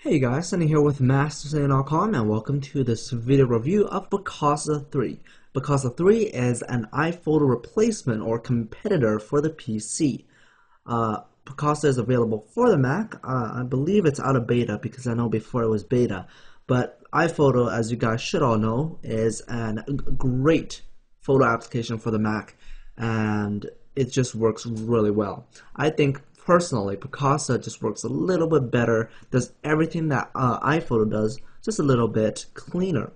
Hey guys, Sunny here with MasterSing.com and welcome to this video review of Picasa 3. Picasa 3 is an iPhoto replacement or competitor for the PC. Picasa is available for the Mac. I believe it's out of beta because I know before it was beta. But iPhoto, as you guys should all know, is a great photo application for the Mac, and it just works really well. I think personally, Picasa just works a little bit better, does everything that iPhoto does, just a little bit cleaner.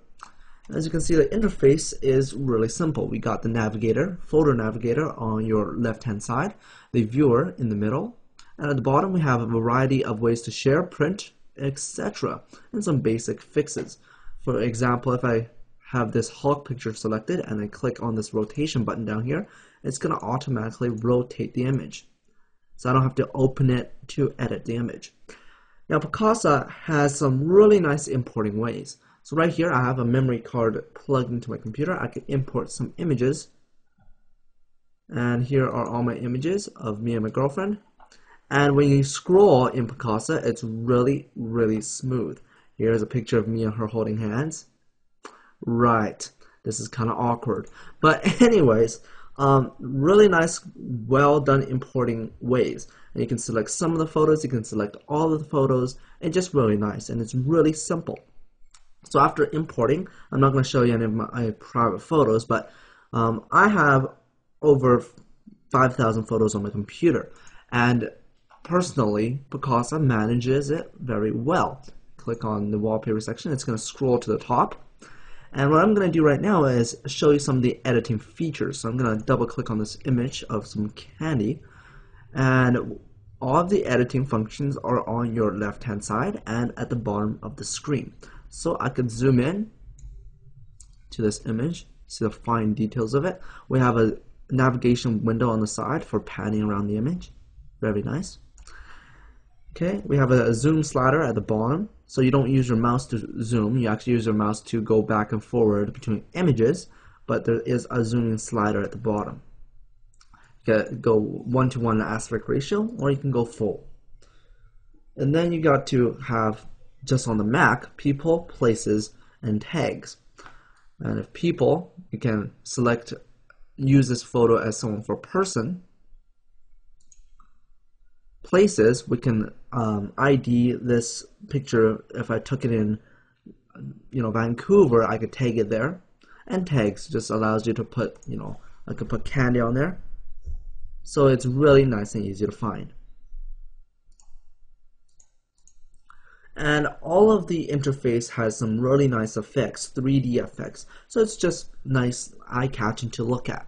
As you can see, the interface is really simple. We got the navigator, photo navigator on your left-hand side, the viewer in the middle, and at the bottom we have a variety of ways to share, print, etc., and some basic fixes. For example, if I have this Hulk picture selected and I click on this rotation button down here, it's going to automatically rotate the image. So I don't have to open it to edit the image. Now Picasa has some really nice importing ways. So right here I have a memory card plugged into my computer. I can import some images. And here are all my images of me and my girlfriend. And when you scroll in Picasa, it's really, really smooth. Here's a picture of me and her holding hands. Right, this is kind of awkward. But anyways, really nice, well done importing ways. And you can select some of the photos, you can select all of the photos, and just really nice, and it's really simple. So after importing, I'm not going to show you any of my private photos, but I have over 5,000 photos on my computer, and personally, Picasa manages it very well. Click on the wallpaper section, it's going to scroll to the top. And what I'm going to do right now is show you some of the editing features. So I'm going to double click on this image of some candy, and all of the editing functions are on your left hand side and at the bottom of the screen. So I could zoom in to this image, see the fine details of it. We have a navigation window on the side for panning around the image. Very nice. Okay, we have a zoom slider at the bottom. So you don't use your mouse to zoom, you actually use your mouse to go back and forward between images, but there is a zooming slider at the bottom. You can go 1:1 aspect ratio, or you can go full. And then you got to have, just on the Mac, people, places, and tags. And if people, you can select, use this photo as someone for person. Places, we can ID this picture. If I took it in, Vancouver, I could tag it there. And tags just allows you to put, I could put candy on there. So it's really nice and easy to find. And all of the interface has some really nice effects, 3D effects. So it's just nice, eye-catching to look at.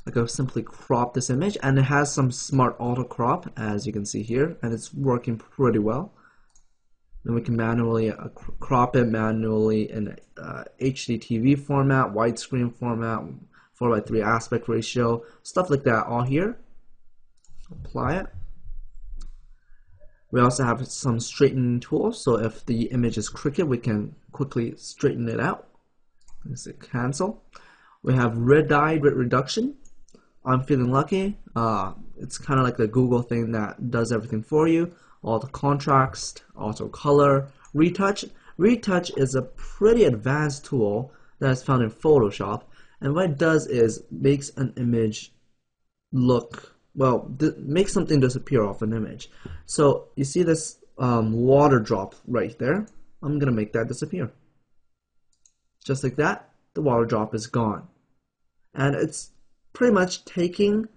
I can simply crop this image, and it has some smart auto crop, as you can see here, and it's working pretty well. Then we can manually crop it manually in HD TV format, widescreen format, 4:3 aspect ratio, stuff like that all here. Apply it. We also have some straightening tools, so if the image is crooked, we can quickly straighten it out. Let's hit cancel. We have red dye reduction. I'm feeling lucky. It's kind of like the Google thing that does everything for you. All the contrast, auto color, retouch. Retouch is a pretty advanced tool that is found in Photoshop, and what it does is makes an image look, makes something disappear off an image. So you see this water drop right there. I'm gonna make that disappear. Just like that, the water drop is gone, and it's pretty much taking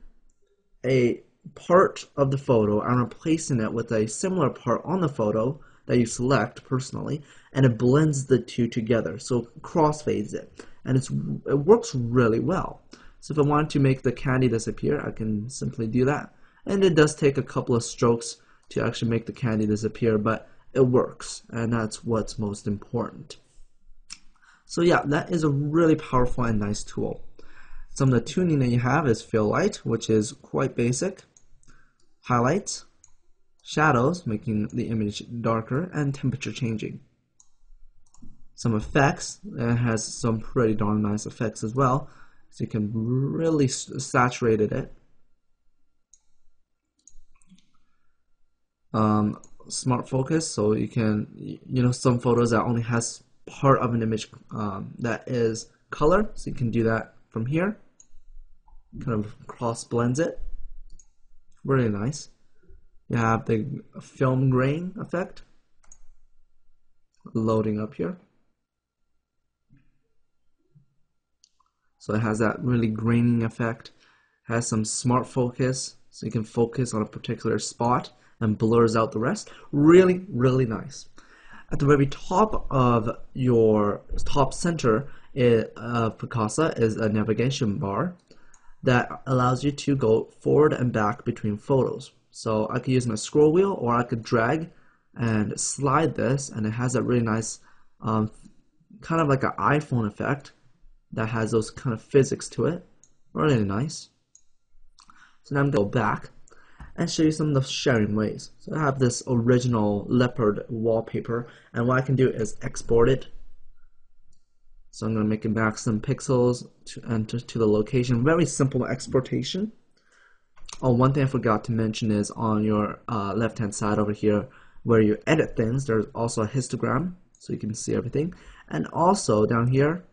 a part of the photo and replacing it with a similar part on the photo that you select personally, and it blends the two together, so crossfades it, and it works really well. So if I want to make the candy disappear, I can simply do that, and it does take a couple of strokes to actually make the candy disappear, but it works, and that's what's most important. So yeah, that is a really powerful and nice tool. Some of the tuning that you have is fill light, which is quite basic, highlights, shadows, making the image darker, and temperature changing. Some effects, it has some pretty darn nice effects as well, so you can really saturate it. smart focus, so you can, some photos that only has part of an image that is color, so you can do that from here. Kind of cross blends it. Really nice. You have the film grain effect loading up here. So it has that really graining effect. Has some smart focus, so you can focus on a particular spot and blurs out the rest. Really, really nice. At the very top of your top center of Picasa is a navigation bar that allows you to go forward and back between photos. So I could use my scroll wheel, or I could drag and slide this, and it has a really nice kind of like an iPhone effect that has those kind of physics to it. Really nice. So now I'm going to go back and show you some of the sharing ways. So I have this original leopard wallpaper, and what I can do is export it. So I'm going to make it back some pixels to enter to the location. Very simple exportation. Oh, one thing I forgot to mention is on your left hand side over here where you edit things, there's also a histogram, so you can see everything. And also down here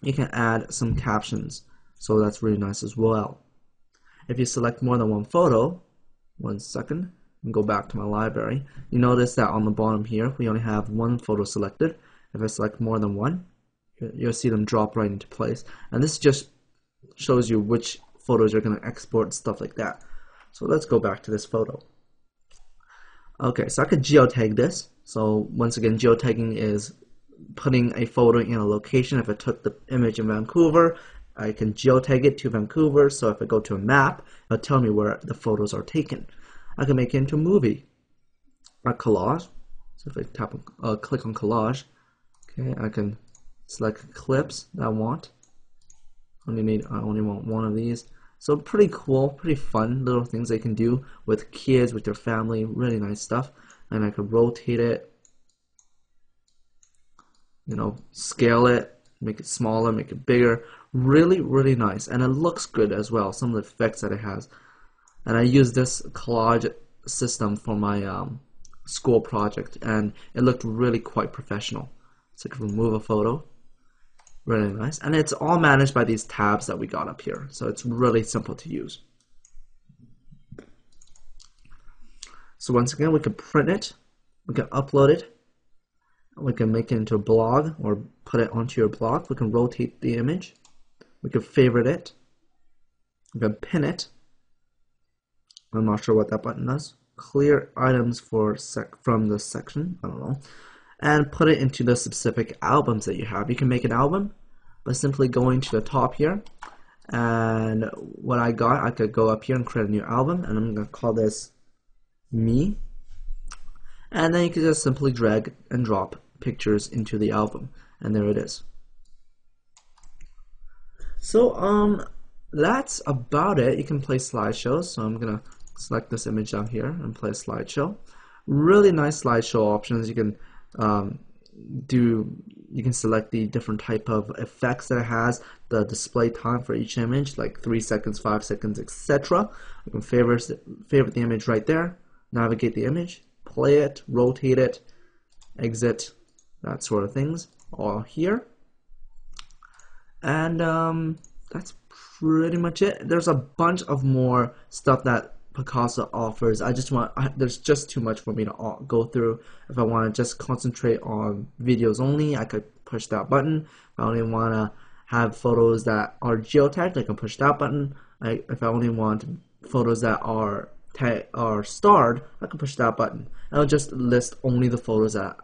you can add some captions, so that's really nice as well. If you select more than one photo, one second, and go back to my library, you notice that on the bottom here we only have one photo selected. If I select more than one, you'll see them drop right into place, and this just shows you which photos you're going to export, stuff like that. So let's go back to this photo. Okay, so I could geotag this. So once again, geotagging is putting a photo in a location. If I took the image in Vancouver, I can geotag it to Vancouver, so if I go to a map, it'll tell me where the photos are taken. I can make it into a movie, a collage. So if I click on collage, okay, I can select clips that I want. I only want one of these. So pretty cool, pretty fun little things they can do with kids, with their family. Really nice stuff. And I can rotate it, scale it, make it smaller, make it bigger. Really, really nice, and it looks good as well. Some of the effects that it has, and I use this collage system for my school project, and it looked really quite professional. So I can remove a photo. Really nice, and it's all managed by these tabs that we got up here, so it's really simple to use. So once again, we can print it, we can upload it, we can make it into a blog or put it onto your blog. We can rotate the image, we can favorite it, we can pin it. I'm not sure what that button does. Clear items from the section, I don't know. And put it into the specific albums that you have. You can make an album by simply going to the top here, and what I could go up here and create a new album, and I'm going to call this Me, and then you can just simply drag and drop pictures into the album, and there it is. So that's about it. You can play slideshows, so I'm going to select this image down here and play a slideshow. Really nice slideshow options. You can you can select the different type of effects that it has, the display time for each image, like 3 seconds, 5 seconds, etc. You can favorite the image right there, navigate the image, play it, rotate it, exit, that sort of things, all here. And that's pretty much it. There's a bunch of more stuff that Picasa offers. There's just too much for me to go through. If I want to just concentrate on videos only, I could push that button. If I only want to have photos that are geotagged, I can push that button. If I only want photos that are starred, I can push that button. I'll just list only the photos that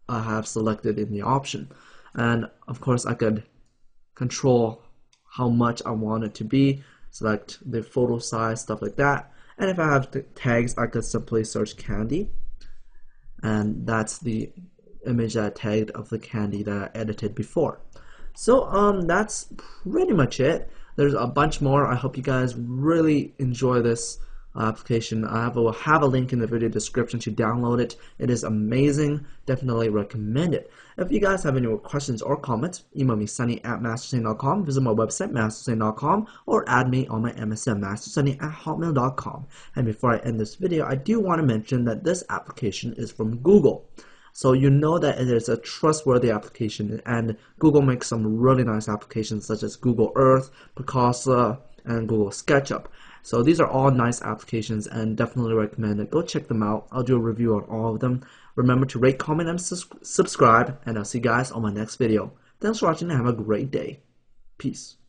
I have selected in the option. And of course, I could control how much I want it to be, select the photo size, stuff like that. And if I have tags, I could simply search candy, and that's the image that I tagged of the candy that I edited before. So that's pretty much it. There's a bunch more. I hope you guys really enjoy this application. Will have a link in the video description to download it. It is amazing. Definitely recommend it. If you guys have any more questions or comments, email me sunny@mastersunny.com, visit my website mastersunny.com, or add me on my MSN mastersunny@hotmail.com. And before I end this video, I do want to mention that this application is from Google. So you know that it is a trustworthy application, and Google makes some really nice applications such as Google Earth, Picasa, and Google SketchUp. So these are all nice applications and definitely recommend it. Go check them out. I'll do a review on all of them. Remember to rate, comment, and subscribe, and I'll see you guys on my next video. Thanks for watching and have a great day. Peace.